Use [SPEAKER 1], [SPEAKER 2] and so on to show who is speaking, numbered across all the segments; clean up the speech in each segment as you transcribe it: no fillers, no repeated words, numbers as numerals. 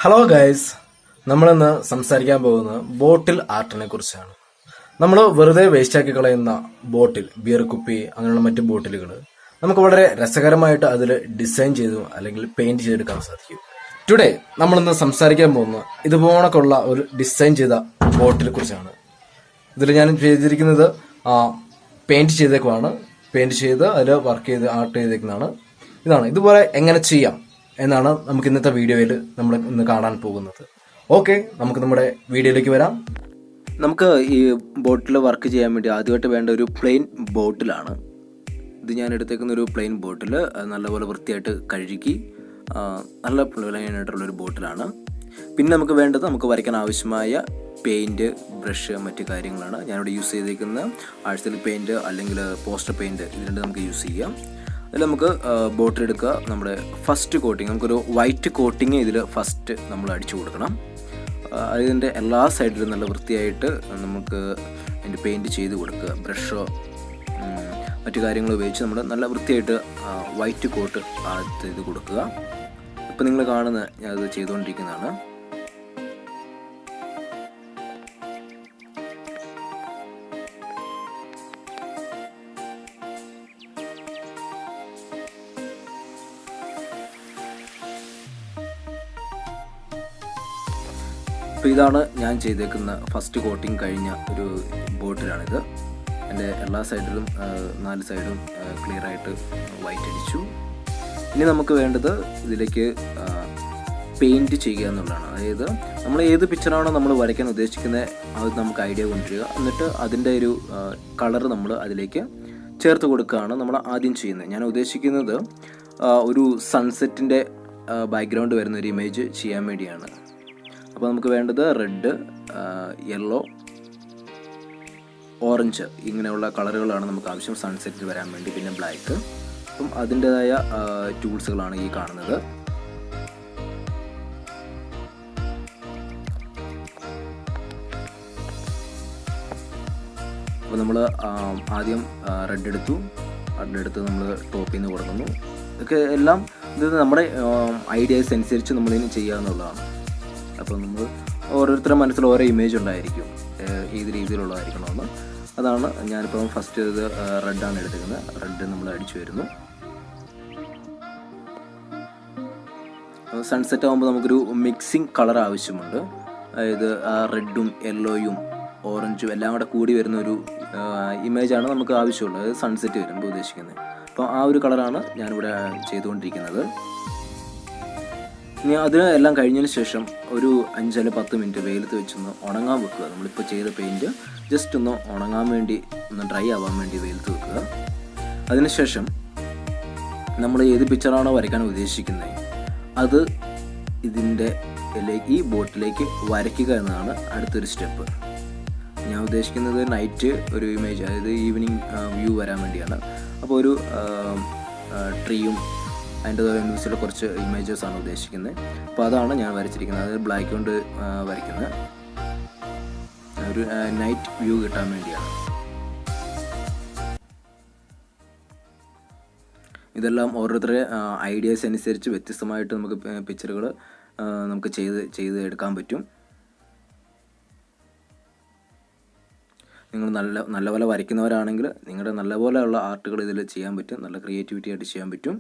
[SPEAKER 1] Hello guys, നമ്മളിന്ന് സംസാരിക്കാൻ പോകുന്നത് ബോട്ടിൽ ആർട്ടിനെ കുറിച്ചാണ്. നമ്മൾ വെറുതെ വേസ്റ്റാക്കി കളയുന്ന ബോട്ടിൽ, ബിയർ കുപ്പി, അങ്ങനെയുള്ള മറ്റ് ബോട്ടിലുകൾ നമുക്ക് വളരെ രസകരമായിട്ട് അതിൽ ഡിസൈൻ ചെയ്തു അല്ലെങ്കിൽ പെയിന്റ് ചെയ്തെടുക്കാൻ സാധിക്കും. ടുഡേ നമ്മളിന്ന് സംസാരിക്കാൻ പോകുന്നത് ഇതുപോലൊക്കെയുള്ള ഒരു ഡിസൈൻ ചെയ്ത ബോട്ടിലെ കുറിച്ചാണ്. ഇതിൽ ഞാൻ ചെയ്തിരിക്കുന്നത് പെയിന്റ് ചെയ്തേക്കുവാണ്. പെയിന്റ് ചെയ്ത് അതിൽ വർക്ക് ചെയ്ത് ആർട്ട് ചെയ്തേക്കുന്നതാണ്. ഇതുപോലെ എങ്ങനെ ചെയ്യാം എന്നാണ് നമുക്ക് ഇന്നത്തെ വീഡിയോയിൽ നമ്മൾ ഇന്ന് കാണാൻ പോകുന്നത്. ഓക്കെ, നമുക്ക് നമ്മുടെ വീഡിയോയിലേക്ക് വരാം.
[SPEAKER 2] നമുക്ക് ഈ ബോട്ടിൽ വർക്ക് ചെയ്യാൻ വേണ്ടി ആദ്യമായിട്ട് വേണ്ട ഒരു പ്ലെയിൻ ബോട്ടിലാണ്. ഇത് ഞാൻ എടുത്തേക്കുന്ന ഒരു പ്ലെയിൻ ബോട്ടിൽ നല്ലപോലെ വൃത്തിയായിട്ട് കഴുകി നല്ല പ്ലെയിനായിട്ടുള്ളൊരു ബോട്ടിലാണ്. പിന്നെ നമുക്ക് വേണ്ടത് നമുക്ക് വരയ്ക്കാൻ ആവശ്യമായ പെയിൻറ്റ്, ബ്രഷ്, മറ്റ് കാര്യങ്ങളാണ്. ഞാനിവിടെ യൂസ് ചെയ്തേക്കുന്ന ആഴ്സൽ പെയിൻറ്റ് അല്ലെങ്കിൽ പോസ്റ്റർ പെയിൻറ്റ്, ഇത് രണ്ട് നമുക്ക് യൂസ് ചെയ്യാം. അതിൽ നമുക്ക് ബോട്ടിൽ എടുക്കുക. നമ്മുടെ ഫസ്റ്റ് കോട്ടിങ്, നമുക്കൊരു വൈറ്റ് കോട്ടിങ് ഇതിൽ ഫസ്റ്റ് നമ്മൾ അടിച്ചു കൊടുക്കണം. അതിൻ്റെ എല്ലാ സൈഡിലും നല്ല വൃത്തിയായിട്ട് നമുക്ക് അതിൻ്റെ പെയിൻറ്റ് ചെയ്ത് കൊടുക്കുക. ബ്രഷോ മറ്റു കാര്യങ്ങൾ ഉപയോഗിച്ച് നമ്മൾ നല്ല വൃത്തിയായിട്ട് വൈറ്റ് കോട്ട് ചെയ്ത് കൊടുക്കുക. ഇപ്പം നിങ്ങൾ കാണുന്ന ഞാൻ അത് ചെയ്തുകൊണ്ടിരിക്കുന്നതാണ്. അപ്പോൾ ഇതാണ് ഞാൻ ചെയ്തേക്കുന്ന ഫസ്റ്റ് കോട്ടിങ് കഴിഞ്ഞ ഒരു ബോട്ടിലാണിത്. എൻ്റെ എല്ലാ സൈഡിലും 4 സൈഡും ക്ലിയറായിട്ട് വൈറ്റ് അടിച്ചു. ഇനി നമുക്ക് വേണ്ടത് ഇതിലേക്ക് പെയിൻറ്റ് ചെയ്യുക എന്നുള്ളതാണ്. അതായത് നമ്മൾ ഏത് പിക്ചറാണോ നമ്മൾ വരയ്ക്കാൻ ഉദ്ദേശിക്കുന്നത് അത് നമുക്ക് ഐഡിയ കൊണ്ടുവരിക, എന്നിട്ട് അതിൻ്റെ ഒരു കളർ നമ്മൾ അതിലേക്ക് ചേർത്ത് കൊടുക്കുകയാണ് നമ്മൾ ആദ്യം ചെയ്യുന്നത്. ഞാൻ ഉദ്ദേശിക്കുന്നത് ഒരു സൺസെറ്റിൻ്റെ ബാക്ക്ഗ്രൗണ്ട് വരുന്ന ഒരു ഇമേജ് ചെയ്യാൻ വേണ്ടിയാണ്. അപ്പോൾ നമുക്ക് വേണ്ടത് റെഡ്, യെല്ലോ, ഓറഞ്ച് ഇങ്ങനെയുള്ള കളറുകളാണ് നമുക്ക് ആവശ്യം സൺസെറ്റിൽ വരാൻ വേണ്ടി. പിന്നെ ബ്ലാക്ക്. അപ്പം അതിൻ്റെതായ ടൂൾസുകളാണ് ഈ കാണുന്നത്. അപ്പോൾ നമ്മൾ ആദ്യം റെഡ് എടുത്ത് നമ്മൾ ടോപ്പിൽ നിന്ന് കൊടുക്കുന്നു. ഇതൊക്കെ എല്ലാം ഇത് നമ്മുടെ ഐഡിയാസ് അനുസരിച്ച് നമ്മളിനി ചെയ്യാവുന്നതാണ്. അപ്പോൾ നമ്മൾ ഓരോരുത്തരുടെ മനസ്സിൽ ഓരോ ഇമേജ് ഉണ്ടായിരിക്കും, ഏത് രീതിയിലുള്ളതായിരിക്കണമെന്ന്. അതാണ് ഞാനിപ്പം ഫസ്റ്റ് ഇത് റെഡാണ് എടുത്തിരിക്കുന്നത്. റെഡ് നമ്മൾ അടിച്ചു വരുന്നു. സൺസെറ്റ് ആകുമ്പോൾ നമുക്കൊരു മിക്സിങ് കളർ ആവശ്യമുണ്ട്. അതായത് റെഡും യെല്ലോയും ഓറഞ്ചും എല്ലാം കൂടെ കൂടി വരുന്ന ഒരു ഇമേജാണ് നമുക്ക് ആവശ്യമുള്ളത്. അതായത് സൺസെറ്റ് വരുമ്പോൾ ഉദ്ദേശിക്കുന്നത്. അപ്പോൾ ആ ഒരു കളറാണ് ഞാനിവിടെ ചെയ്തുകൊണ്ടിരിക്കുന്നത്. ഇനി അതിന് എല്ലാം കഴിഞ്ഞതിന് ശേഷം ഒരു 5 അല്ലെങ്കിൽ 10 മിനിറ്റ് വെയിലത്ത് വെച്ചൊന്ന് ഉണങ്ങാൻ വെക്കുക. നമ്മളിപ്പോൾ ചെയ്ത പെയിൻറ്റ് ജസ്റ്റ് ഒന്ന് ഉണങ്ങാൻ വേണ്ടി, ഒന്ന് ഡ്രൈ ആവാൻ വേണ്ടി വെയിലത്ത് വെക്കുക. അതിനുശേഷം നമ്മൾ ഏത് പിക്ചറാണോ വരയ്ക്കാൻ ഉദ്ദേശിക്കുന്നത് അത് ഈ ബോട്ടിലേക്ക് വരയ്ക്കുക എന്നതാണ് അടുത്തൊരു സ്റ്റെപ്പ്. ഞാൻ ഉദ്ദേശിക്കുന്നത് നൈറ്റ് ഒരു ഇമേജ്, അതായത് ഈവനിങ് വ്യൂ വരാൻ വേണ്ടിയാണ്. അപ്പോൾ ഒരു ട്രീയും അതിൻ്റെ ന്യൂസിലെ കുറച്ച് ഇമേജസാണ് ഉദ്ദേശിക്കുന്നത്. അപ്പോൾ അതാണ് ഞാൻ വരച്ചിരിക്കുന്നത്. അത് ബ്ലാക്ക് കൊണ്ട് വരയ്ക്കുന്നത് ഒരു നൈറ്റ് വ്യൂ കിട്ടാൻ വേണ്ടിയാണ്. ഇതെല്ലാം ഓരോരുത്തരുടെ ഐഡിയാസ് അനുസരിച്ച് വ്യത്യസ്തമായിട്ട് നമുക്ക് പിക്ചറുകൾ നമുക്ക് ചെയ്ത് എടുക്കാൻ പറ്റും. നിങ്ങൾ നല്ലപോലെ വരയ്ക്കുന്നവരാണെങ്കിൽ നിങ്ങളുടെ നല്ലപോലെയുള്ള ആർട്ടുകൾ ഇതിൽ ചെയ്യാൻ പറ്റും. നല്ല ക്രിയേറ്റിവിറ്റി ആയിട്ട് ചെയ്യാൻ പറ്റും.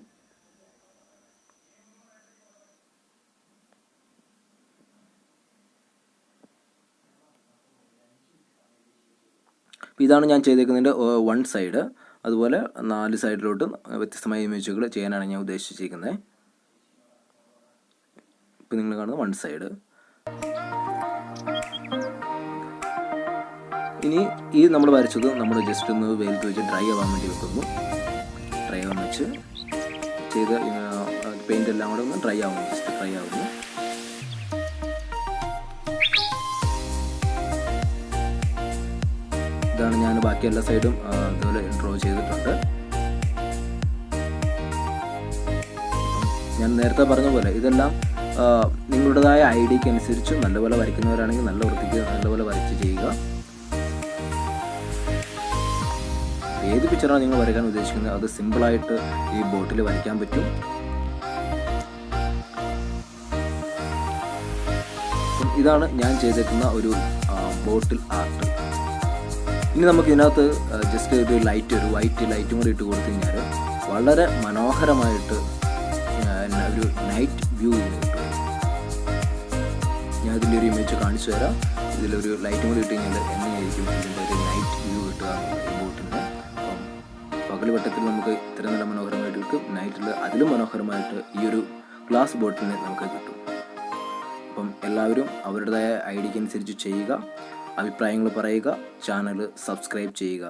[SPEAKER 2] ഇതാണ് ഞാൻ ചെയ്തേക്കുന്നതിൻ്റെ 1 സൈഡ്. അതുപോലെ 4 സൈഡിലോട്ട് വ്യത്യസ്തമായ ഇമേജുകൾ ചെയ്യാനാണ് ഞാൻ ഉദ്ദേശിച്ചിരിക്കുന്നത്. ഇപ്പം നിങ്ങൾ കാണുന്നത് 1 സൈഡ്. ഇനി ഈ നമ്മൾ വരച്ചത് നമ്മൾ ജസ്റ്റ് ഒന്ന് വെയിലത്ത് വെച്ച് ഡ്രൈ ആവാൻ വേണ്ടി വെക്കുന്നു. ഡ്രൈ ആവാൻ വെച്ച് ചെയ്ത് പെയിൻ്റ് എല്ലാം കൂടെ ഒന്ന് ഡ്രൈ ആവുന്നു. ജസ്റ്റ് ഡ്രൈ ആവുന്നു. ഇതാണ് ഞാൻ ബാക്കി എല്ലാ സൈഡും ഇതുപോലെ ഡ്രോ ചെയ്തിട്ടുണ്ട്. ഞാൻ നേരത്തെ പറഞ്ഞ പോലെ ഇതെല്ലാം നിങ്ങളുടേതായ ഐഡിയക്ക് അനുസരിച്ച് നല്ലപോലെ വരയ്ക്കുന്നവരാണെങ്കിൽ നല്ല വൃത്തിക്ക് നല്ലപോലെ വരച്ച് ചെയ്യുക. ഏത് പിക്ചറാണ് നിങ്ങൾ വരയ്ക്കാൻ ഉദ്ദേശിക്കുന്നത് അത് സിമ്പിളായിട്ട് ഈ ബോട്ടിൽ വരയ്ക്കാൻ പറ്റും. ഇതാണ് ഞാൻ ചെയ്തേക്കുന്ന ഒരു ബോട്ടിൽ ആർട്ട്. ഇനി നമുക്ക് ഇതിനകത്ത് ജസ്റ്റ് ഒരു വൈറ്റ് ലൈറ്റും കൂടി ഇട്ട് കൊടുത്തു കഴിഞ്ഞാൽ വളരെ മനോഹരമായിട്ട് ഒരു നൈറ്റ് വ്യൂ ഇതിന് കിട്ടും. ഞാൻ ഇതിൻ്റെ ഒരു ഇമേജ് കാണിച്ചു തരാം. ഇതിലൊരു ലൈറ്റും കൂടി ഇട്ട് കഴിഞ്ഞാൽ എങ്ങനെയായിരിക്കും ഇതിൻ്റെ ഒരു നൈറ്റ് വ്യൂ കിട്ടുക ഈ ബോട്ടിൻ്റെ. അപ്പം പകൽ വട്ടത്തിൽ നമുക്ക് ഇത്ര നല്ല മനോഹരമായിട്ട് കിട്ടും, നൈറ്റിൽ അതിലും മനോഹരമായിട്ട് ഈ ഒരു ഗ്ലാസ് ബോട്ടിലിന് നമുക്ക് കിട്ടും. അപ്പം എല്ലാവരും അവരുടേതായ ഐഡിയക്ക് അനുസരിച്ച് ചെയ്യുക, അഭിപ്രായങ്ങൾ പറയുക, ചാനൽ സബ്സ്ക്രൈബ് ചെയ്യുക.